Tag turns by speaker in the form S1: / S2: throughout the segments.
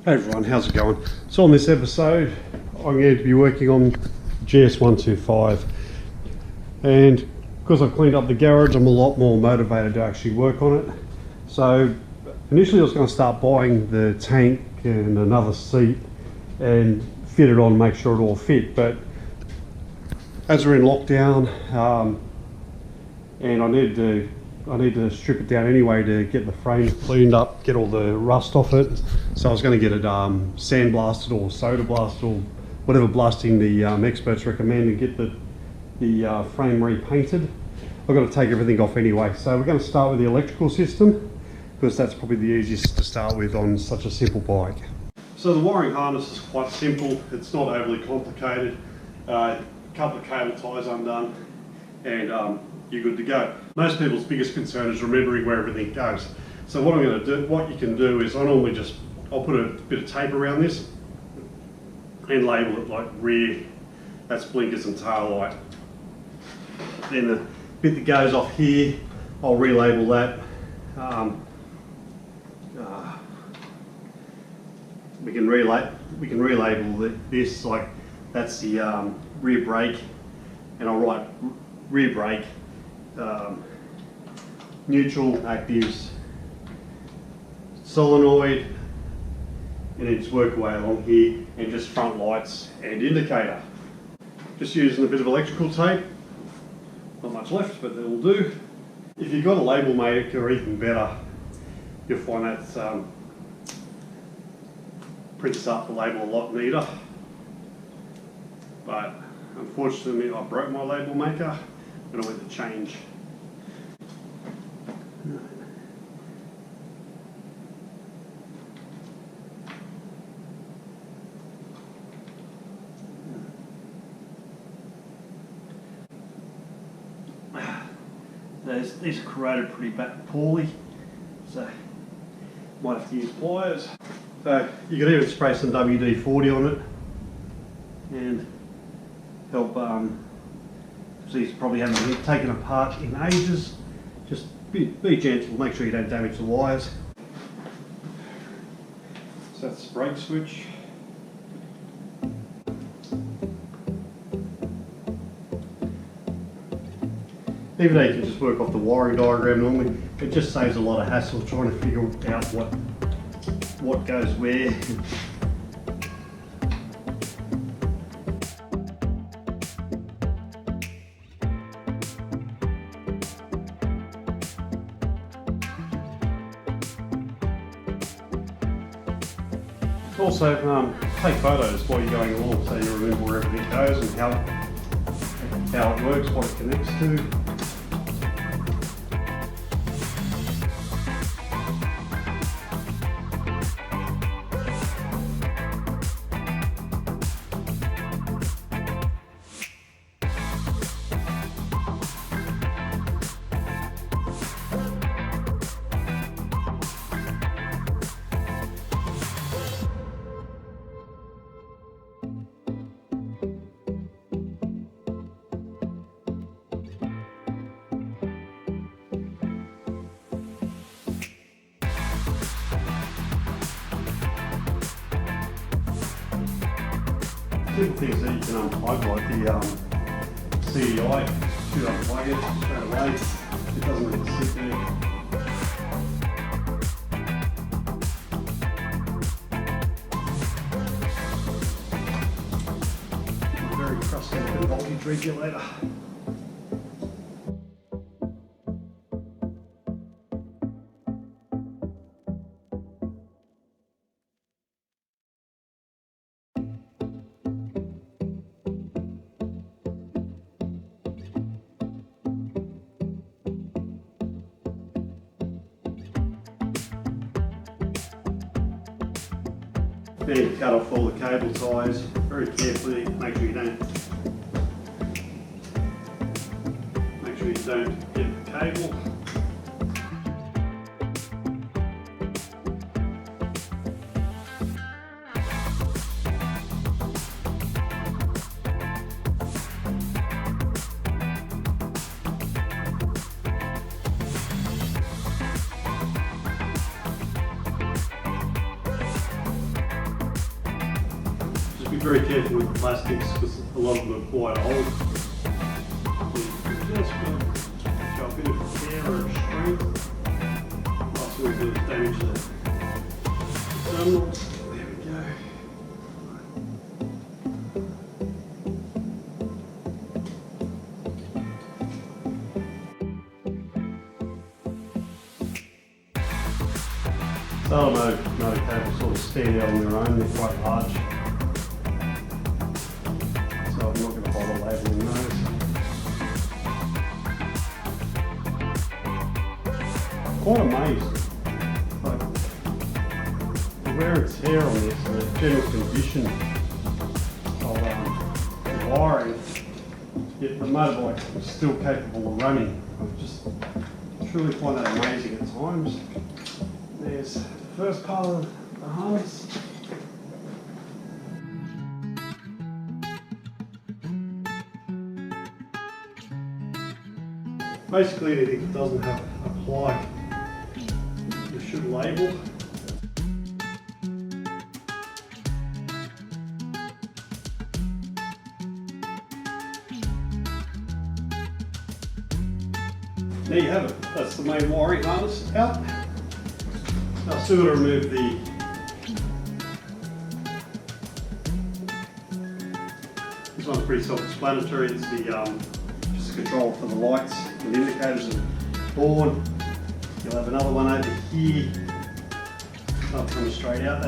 S1: Hey everyone, how's it going? So on this episode, I'm going to be working on GS125, and because I've cleaned up the garage, I'm a lot more motivated to actually work on it. So initially I was going to start buying the tank and another seat and fit it on, make sure it all fit, but as we're in lockdown, and I need to strip it down anyway to get the frame cleaned up, get all the rust off it. So I was going to get it sandblasted or soda blasted or whatever blasting the experts recommend, and get the frame repainted. I've got to take everything off anyway. So we're going to start with the electrical system, because that's probably the easiest to start with on such a simple bike. So the wiring harness is quite simple. It's not overly complicated. A couple of cable ties undone, and you're good to go. Most people's biggest concern is remembering where everything goes. So what I'm going to do, what you can do is I'll put a bit of tape around this and label it like rear, that's blinkers and tail light. Then the bit that goes off here, I'll relabel that. We can relabel this like that's the rear brake, and I'll write rear brake, neutral, actives, solenoid, and then just work away along here, and just front lights and indicator. Just using a bit of electrical tape, not much left, but that'll do. If you've got a label maker, or even better, you'll find that prints up the label a lot neater. But unfortunately, I broke my label maker and I went to change. These are corroded pretty poorly, so might have to use pliers. So you could even spray some WD-40 on it and help. These probably haven't been taken apart in ages. Just be gentle, make sure you don't damage the wires. So that's the brake switch. Even though you can just work off the wiring diagram normally, it just saves a lot of hassle trying to figure out what goes where. Also, take photos while you're going along so you remember where everything goes and how it works, what it connects to. Simple things that you can unplug, like the CDI, should unplug it straight away. It doesn't really sit there. A very frustrating voltage regulator. Then cut off all the cable ties very carefully. Make sure you don't get the cable. very careful with the plastics because a lot of them are quite old. Just going to show a bit of tear or strength. Lots of damage there. Terminals. There we go. Some of the motor cables sort of stand out on their own, they're quite large. So I'm not going to bother labelling those. Quite amazed. Like, the wear and tear on this and the general condition of the wiring, yet the motorbike is still capable of running. I just truly find that amazing at times. There's the first part of the harness. Basically anything that doesn't have a plug, you should label. There you have it, that's the main wiring harness out. Now still got to remove this one's pretty self-explanatory. It's the just a control for the lights and indicators and board. You'll have another one over here. That'll come straight out.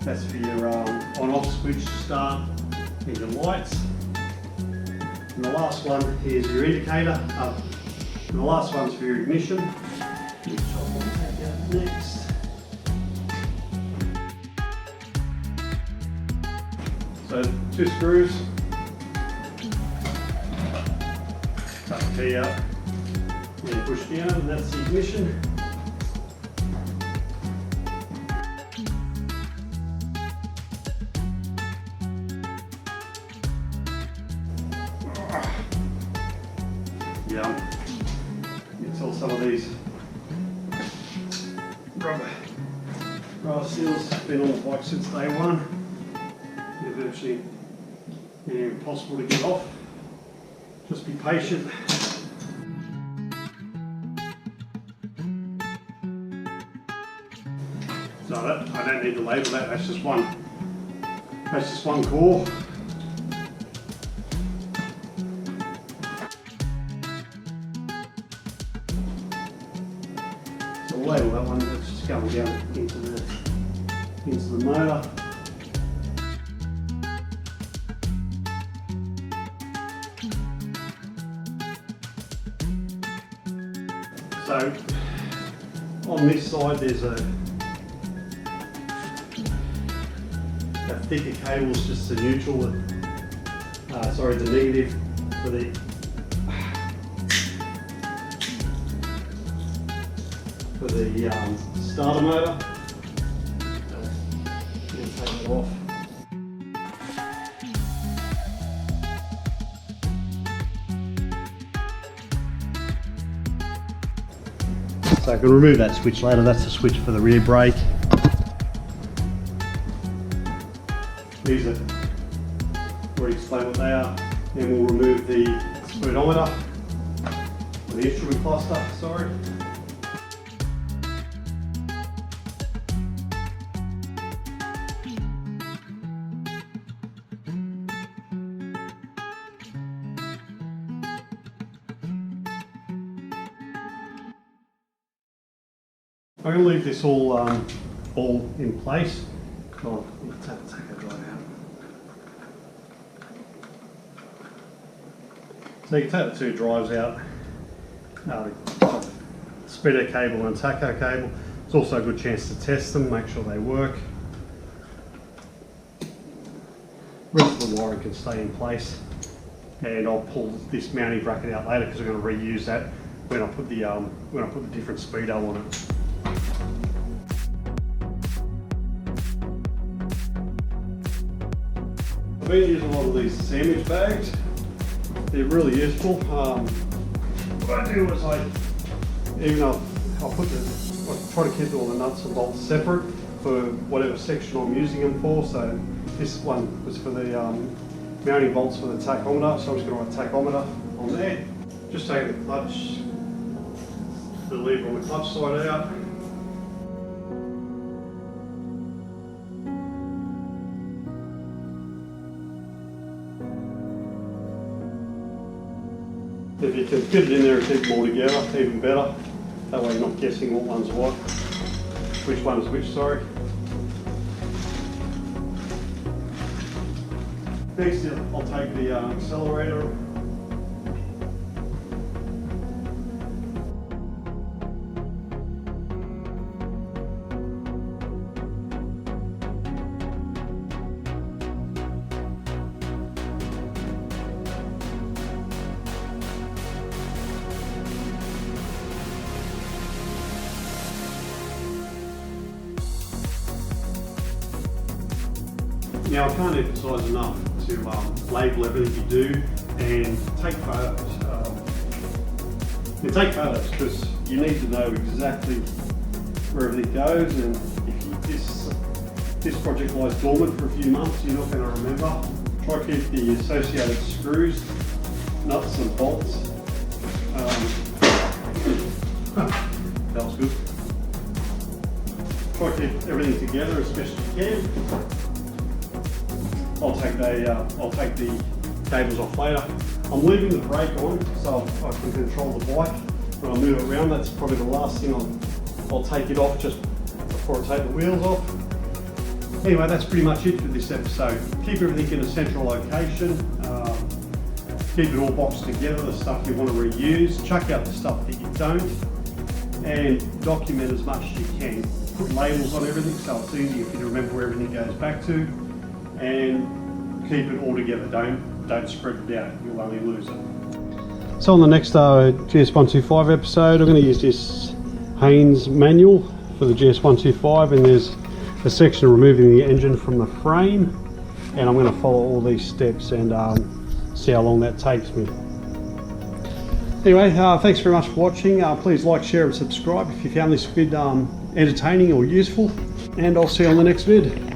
S1: That's for your on-off switch to start and your lights. And the last one is your indicator. And the last one's for your ignition. Which I'll take out next. So 2 screws. Cut the key out and push down, and that's the ignition. Yeah, you can tell some of these rubber seals have been on the bike since day one. They're virtually impossible to get off. Just be patient. So I don't need to label that. That's just one core. So we'll label that one. That's just going down into the motor. So on this side there's a thicker cable, is just the neutral, the negative for the starter motor. Take it off. So I can remove that switch later. That's the switch for the rear brake. These are already explained what they are. Then we'll remove the speedometer, or the instrument cluster, sorry. I'm going to leave this all in place. Oh, let's take a drive out. So you can take the 2 drives out, the speedo cable and tacho cable. It's also a good chance to test them, make sure they work. The rest of the wiring can stay in place, and I'll pull this mounting bracket out later because we're going to reuse that when I put the different speedo on it. I've been using a lot of these sandwich bags. They're really useful. What I do is I try to keep all the nuts and bolts separate for whatever section I'm using them for. So This one was for the mounting bolts for the tachometer, so I'm just going to write tachometer on there. Just taking the clutch, the lever on the clutch side out. If you can fit it in there and keep them all together, even better. That way you're not guessing what one's what, which one is which, sorry. Next, I'll take the accelerator. Now, I can't emphasise enough to label everything you do and take photos. Take photos because you need to know exactly where everything goes, and if this project lies dormant for a few months, you're not going to remember. Try to keep the associated screws, nuts and bolts. That was good. Try to keep everything together as best you can. I'll take the cables off later. I'm leaving the brake on so I can control the bike when I move it around. That's probably the last thing I'll take it off just before I take the wheels off. Anyway, that's pretty much it for this episode. Keep everything in a central location. Keep it all boxed together, the stuff you want to reuse. Chuck out the stuff that you don't. And document as much as you can. Put labels on everything so it's easy for you to remember where everything goes back to. And keep it all together. Don't spread it out. You'll only lose it. So on the next GS125 episode, I'm going to use this Haynes manual for the GS125, and there's a section removing the engine from the frame, and I'm going to follow all these steps and see how long that takes me. Anyway, thanks very much for watching. Please like, share and subscribe if you found this vid entertaining or useful, and I'll see you on the next vid.